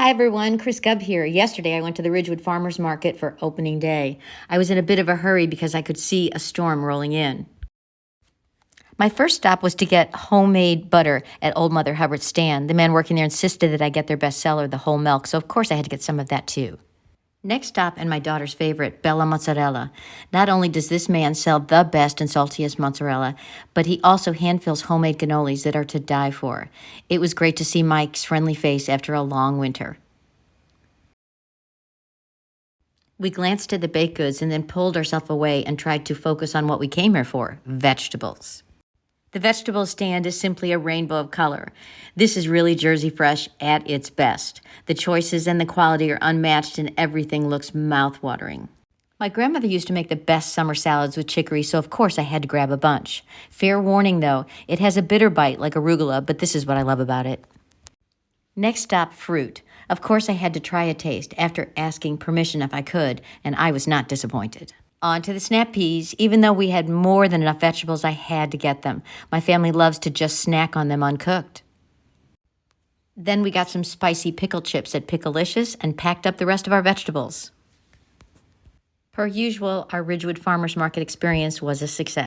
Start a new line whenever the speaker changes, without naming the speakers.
Hi everyone, Gubb here. Yesterday I went to the Ridgewood Farmers Market for opening day. I was in a bit of a hurry because I could see a storm rolling in. My first stop was to get homemade butter at Ole Mother Hubbert's stand. The man working there insisted that I get their best seller, the whole milk, so of course I had to get some of that too. Next stop, and my daughter's favorite, Bella Mozzarella. Not only does this man sell the best and saltiest mozzarella, but he also hand-fills homemade cannolis that are to die for. It was great to see Mike's friendly face after a long winter. We glanced at the baked goods and then pulled ourselves away and tried to focus on what we came here for, vegetables. The vegetable stand is simply a rainbow of color. This is really Jersey fresh at its best. The choices and the quality are unmatched and everything looks mouth-watering. My grandmother used to make the best summer salads with chicory, so of course I had to grab a bunch. Fair warning though, it has a bitter bite like arugula, but this is what I love about it. Next stop, fruit. Of course I had to try a taste after asking permission if I could, and I was not disappointed. On to the snap peas. Even though we had more than enough vegetables, I had to get them. My family loves to just snack on them uncooked. Then we got some spicy pickle chips at Picklelicious and packed up the rest of our vegetables. Per usual, our Ridgewood Farmers Market experience was a success.